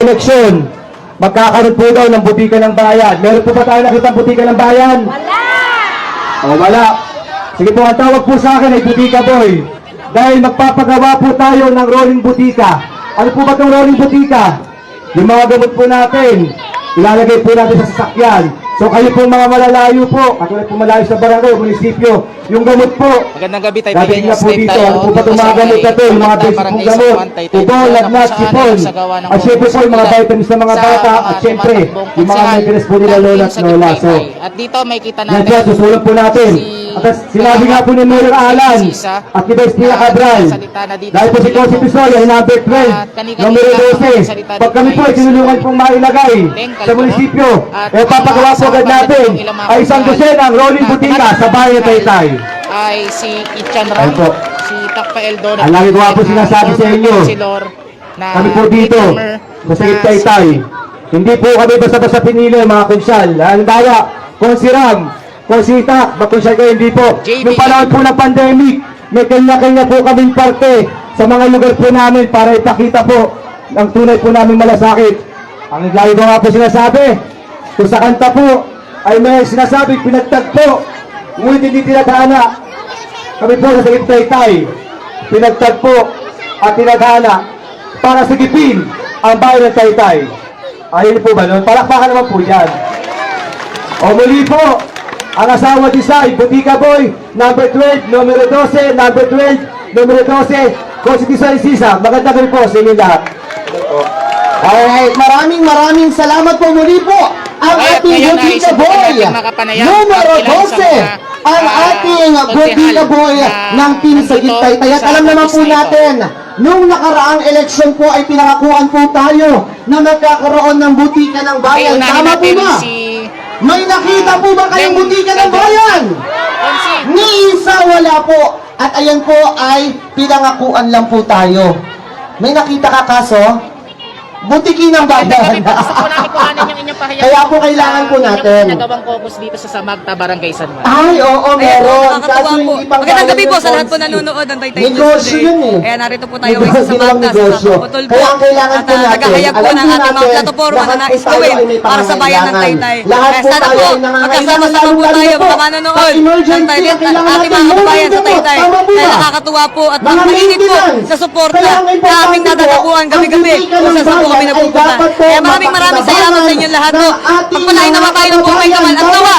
eleksyon, magkakaroon po daw ng butika ng bayan. Meron po ba tayo nakitang butika ng bayan? Wala! O, wala. Sige po, ang tawag po sa akin ay butika boy. Dahil magpapagawa po tayo ng rolling butika. Ano po ba itong rolling butika? Yung mga gamot po natin, ilalagay po natin sa sasakyan. So kayo po mga malalayo po, katulad po malayo sa barangay, munisipyo, yung gamot po. Magandang gabi tayo. Dating na po dito, ano po ba itong mga gamot na ito? Yung mga basic pong gamot, ito, lagnat, sipon. At syempre po yung mga vitamins ng mga bata. At syempre, yung mga maintenance po nila lola at lola. So, at dito may kita yan natin. po, susulat po natin. At sinabi nga po ni Mayor Alan at ni Vice Tia Cabral, dahil po si Cosi Pisoy ay number 12, numero 12. Pag kami po ay sinulungan pong mailagay sa munisipyo, eh papagawa po agad natin ay isang dosenang rolling butika sa bayan Taytay. Ay si Ichan Ayun Ram, po. si Takpa Eldon. Ang lagi ko nga po sinasabi sa inyo, kami po dito sa Taytay, hindi po kami basta-basta pinili mga konsyal. Halimbawa, Konsiram, Konsita, bakonsyal kayo, hindi po. Nung panahon po ng pandemic, may kanya-kanya po kaming parte sa mga lugar po namin para ipakita po ang tunay po namin malasakit. Ang lagi ko nga po sinasabi, kung sa kanta po ay may sinasabi, pinagtagpo, ngunit hindi tinadhana. Kami po sa Taytay, pinagtagpo at tinadhana para sigipin ang bayan ng Taytay. Ayun po ba nun? Palakpakan naman po dyan. O muli po, ang asawa Disay, Butika Boy, number 12, numero 12, number 12, numero 12, Cosi Disay Sisa. Maganda kayo po sa inyo lahat. Alright, maraming salamat po muli po ang ating Butika Boy, numero 12, ang ating Butika Boy ng Team Sagip-Taytay. At alam naman po natin, nung nakaraang eleksyon po ay pinangakuan po tayo na magkakaroon ng butika ng bayan. Tama po ba? May nakita po ba kayong butika ng bayan? Ni isa wala po. At ayan po ay pinangakuan lang po tayo. May nakita ka kaso? Butiki ng bayan. Kaya po kailangan po natin. Nagawang caucus dito sa Samagta, Barangay San Juan. Ay, oo, meron. Kaso hindi pang Magandang gabi po sa gawin lahat po yung nanonood ng Taytay negosyo yun eh. Kaya narito po tayo ngayon sa Negosyo lang Samagta, sa negosyo. Putol po. Kaya ang kailangan At po natin, nagahayag po alam ng po ating mga natin, plataforma na lahat po nais tayo gawin ay may para sa bayan ng pangangailangan. Taytay. Lahat Kaya po sana tayo po, ay nangangailangan. magkasama-sama po Lalo tayo po, mga manonood pag ng emergency, Taytay, kailangan ating natin mga kabayan sa moving Taytay. po. Tama po Kaya ba? nakakatuwa po at Mga napakainit po maintenance. sa suporta Kaya ang na importante aming nadadapuan po, gabi-gabi ang butika kung ng saan po kami bayan ay napupunta. dapat po Kaya maraming salamat sa inyo lahat po. Pagpalain naman tayo ng buhay naman at nawa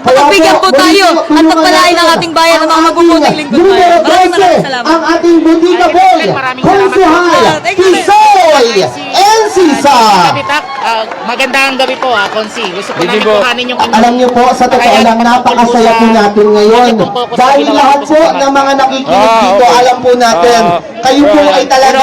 pagbigyan po tayo at pagpalain ang ating bayan ng mga mabubuting lingkod tayo. Maraming salamat. Ang ating Butika Boy, Konsuhal, Pisoy, and Sisa. Magandang gabi po, Konsi. Gusto ko namin kuhanin yung inyong... Alam niyo po, sa totoo lang, napakasaya po natin ngayon. Dahil lahat po ng mga nakikinig dito, alam po natin, kayo po ay talaga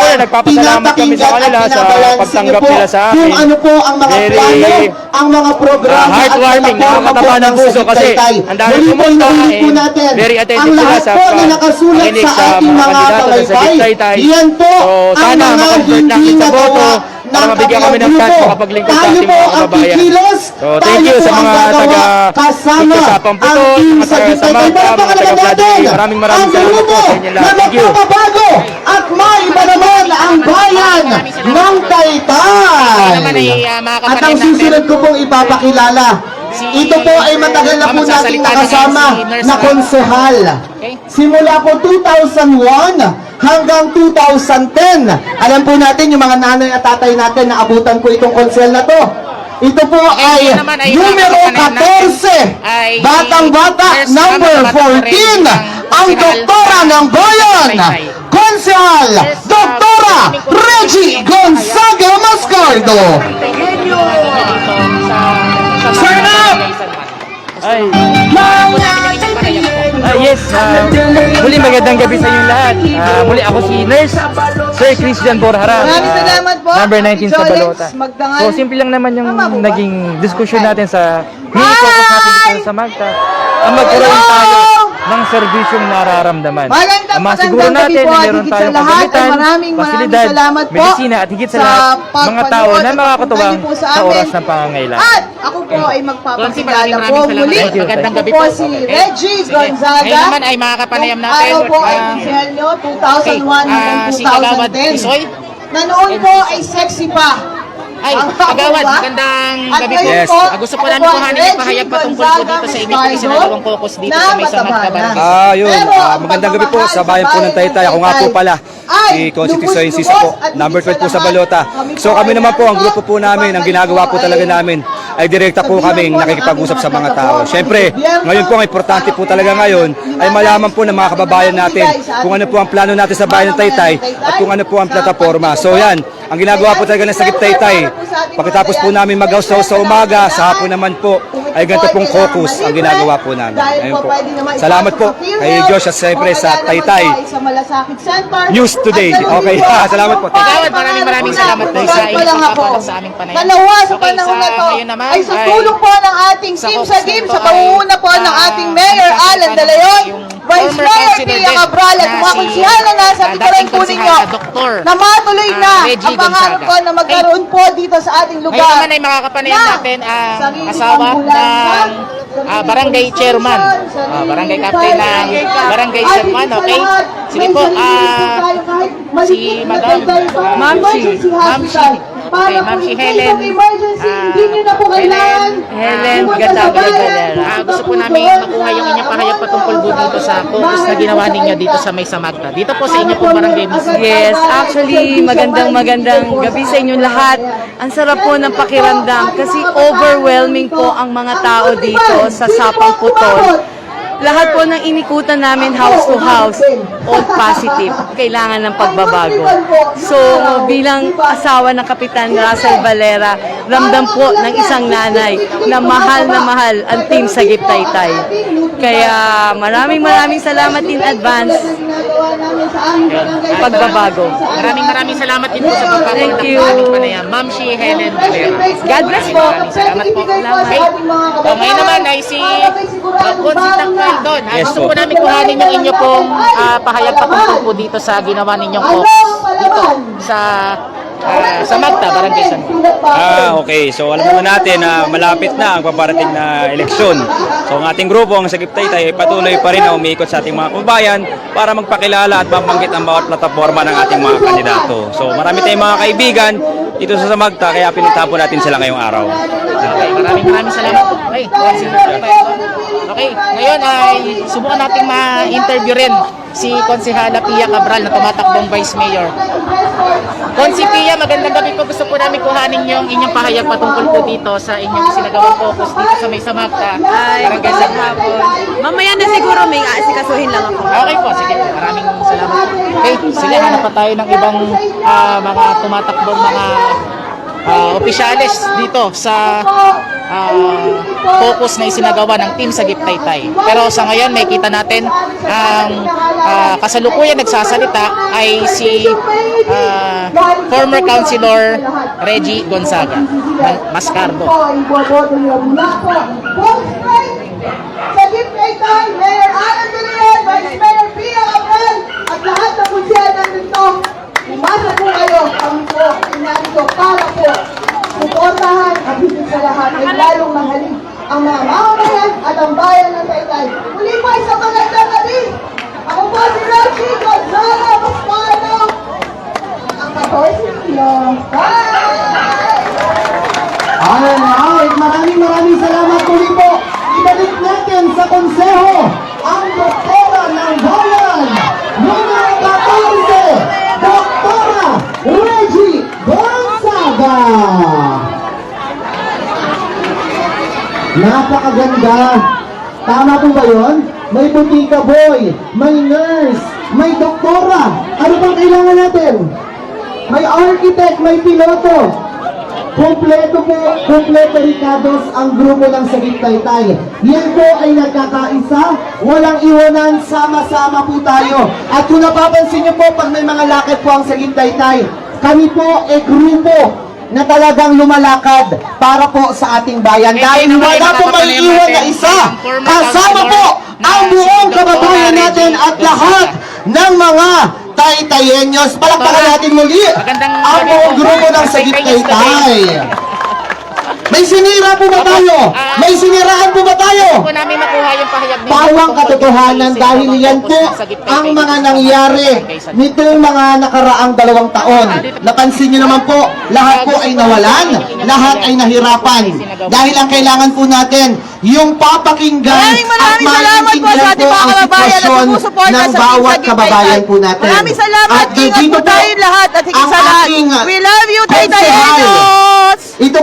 pinapakinggan at pinabalansin niyo po kung ano po ang mga plano, ang mga programa at plataforma po ng Sagip-Taytay. Muli po inulit po natin, ang lahat po na nakasulat sa ating mga palaybay, yan po ang mga hindi nagawa ng kabilang grupo. Tayo po ang kikilos, tayo po ang gagawa kasama ang Team Sagip-Taytay. Palapakalaman natin ang grupo na magpapabago at maiba naman ang bayan ng Taytay. At ang susunod ko pong ipapakilala, ito po ay matagal na po nating nakasama na konsuhal. Simula po 2001 hanggang 2010. Alam po natin yung mga nanay at tatay natin na abutan po itong konsel na to. Ito po ay numero 14, batang-bata, number 14, ang doktora ng bayan, Konsehal, Doktora Reggie Gonzaga Mascardo. Turn up! Yes, muli magandang gabi sa inyo lahat. Muli ako si Nurse Sir Christian Borjara. Maraming salamat po. Number 19 sa Balota. Magdangal. So simple lang naman yung Tama po ba? naging diskusyon natin sa mini-focus natin dito sa Magta. Ang magkaroon tayo ng serbisyong nararamdaman. Magandang Masiguro natin po na at meron higit sa tayong lahat ay kagamitan, maraming pasilidad, salamat po medisina at higit sa lahat mga tao na makakatuwang po sa sa amin. oras ng pangangailangan. At ako po ay magpapakilala Maraming po salamat. muli. Thank you. Magandang Ako gabi po po. si Okay. Reggie Sige. Gonzaga. Ngayon naman ay mga kapanayam natin. Araw po ay Ingenyo, 2001 hanggang si Kagawad 2010. Pisoy. na noon po ay sexy pa. Ay, Ang Kagawad, ako ba? magandang At gabi po. ngayon Yes. po, Gusto po ako namin po kuhanin ay yung pahayag Reggie patungkol po dito Gonzaga sa inyo po Vizcardo isinagawang caucus dito na sa may Samad mataba Cabarangay. na. Yun. Pero ang Magandang gabi po pagmamahal sa bayan po ng Taytay. Ako nga po pala, ay si Constitution lubos-lubos Sisa po, at number 12 po higit sa lahat, Balota. So kami ay naman po, ang narito grupo po namin, ang upang ginagawa kayo po talaga ay namin ay direkta po kaming nakikipag-usap sa mga tao. Siyempre, ngayon po ang importante po talaga ngayon ay malaman po ng mga kababayan natin kung ano po ang plano natin sa bayan ng Taytay at kung ano po ang plataforma. So yan, ang ginagawa po talaga ng Sagip Taytay, pagkatapos po namin mag-house sa umaga, sa hapon naman po ay ganito pong caucus ang ginagawa po namin. Ayun po. Salamat po kay Diyos at siyempre sa Taytay News Today. Okay, salamat po. Kagawad, maraming salamat po sa inyo pagpapalag sa aming panayam. Dalawa sa Okay, panahon na to ngayon naman ay sa tulong po ng ating sa team caucus sa na GIM, to sa ay, pangunguna po ng ating Mayor Alan De Leon, Vice former Mayor councilor Pia din Cabral at na mga si, konsihala na sa likuran dating po ninyo konsihal na Dr. na matuloy na Reggie ang pangarap Gonzaga. po na magkaroon po dito sa ating Ngayon lugar. naman ay makakapanayam Na natin ang sariling asawa ambulansya, ng barangay chairman, barangay captain ng barangay At chairman, higit sa okay? lahat, Sige may po, sarili po tayo kahit malikit si na Madam, tayo sa Ma'am emergency Shi, hospital. okay, Para Ma'am po Shi in case Helen, of emergency, hindi nyo na po kailangan Helen pumunta sa Gatagaw bayan, Valera. pupunta gusto po po namin doon makuha yung sa inyong pahayag mga patungkol po dito sa caucus na ginawa ninyo dito sa may Samagta. Dito po sa inyo pong barangay mismo. Yes, actually, magandang gabi sa inyong lahat. Ang sarap po ng pakiramdam kasi overwhelming po ang mga tao dito sa Sapang Putol. Lahat po ng inikutan namin house to house, all positive. Kailangan ng pagbabago. So, bilang asawa ng Kapitan Russell Valera, ramdam po ng isang nanay na mahal ang team Sagip Taytay. Kaya maraming salamat in advance. Pagbabago. Maraming salamat din po sa pagpapakita Thank you. ng aming panayam. Ma'am Shi Helen Valera. God bless po. Maraming salamat po. Okay. Ngayon naman ay si Consitak Caldon. Yes Gusto po. po namin kuhanin yung inyo pong pahayag patungkol po dito sa ginawa ninyong caucus dito sa Magta, Barangay San Juan. Okay. So alam naman natin na malapit na ang paparating na eleksyon. So ang ating grupo, ang Sagip Taytay, ay patuloy pa rin na umiikot sa ating mga kababayan para magpakilala at mabanggit ang bawat plataforma ng ating mga kandidato. So marami tayong mga kaibigan dito sa Samagta, kaya pinunta po natin sila ngayong araw. Okay, maraming salamat po. Okay, okay, ngayon ay subukan nating ma-interview rin si Konsehala Pia Cabral na tumatakbong Vice Mayor. Konsi Pia, magandang gabi po. Gusto po namin kuhanin yung inyong pahayag patungkol po dito sa inyong isinagawang focus dito sa may Samagta. Barangay San Juan. Mamaya na siguro may aasikasuhin lang ako. Okay po, sige po. Maraming salamat. Okay, sige, hanap pa tayo ng ibang mga tumatakbong mga opisyalis dito sa focus na isinagawa ng Team Sagip Taytay. Pero sa ngayon, may kita natin ang kasalukuyan nagsasalita ay si former Councilor Reggie Gonzaga ng Mascardo. Sagip Taytay, Mayor Alan De Leon, Vice Mayor Pia Cabral, at lahat ng konsyal nandito. Umasa po kayo, kami po, inarito para po suportahan at higit sa lahat ay lalong mahalin ang mga mamamayan at ang bayan ng Taytay. Muli po ay sa magandang gabi. Ako po si Reggie Gonzaga Pascualo, ang 14 kilo. Bye! Alright, maraming salamat muli po. Ibalik natin sa konseho ang doktora ng bayan, numero 14, Doktora Reggie Gonzaga. Napakaganda. Tama po ba yun? May butika boy, may nurse, may doktora. Ano bang kailangan natin? May architect, may piloto. Kompleto po, kompleto Ricardos ang grupo ng Sagip Taytay. Yan po ay nagkakaisa, walang iwanan, sama-sama po tayo. At kung napapansin niyo po, pag may mga lakad po ang Sagip Taytay, kami po ay grupo na talagang lumalakad para po sa ating bayan. Dahil wala po may iwan na isa, kasama po ang buong kababayan natin at lahat ng mga Taytayenyos. Palakpakan natin muli ang buong grupo ng Sagip Taytay. May sinira po ba tayo? May siniraan po ba tayo? po namin makuha yung pahayag ninyo. Pawang katotohanan dahil yan po ang mga nangyari nitong mga nakaraang 2 taon. Napansin niyo naman po, lahat po ay nawalan, lahat ay nahirapan. Dahil ang kailangan po natin, yung papakinggan at Maraming salamat po sa ating mga kababayan na sumusuporta ng sa bawat Sagip kababayan Taytay. po natin. Maraming salamat. At Ingat dito po tayo lahat at higit ang sa lahat. ating We love you, Taytay konsehal. Edos! Ito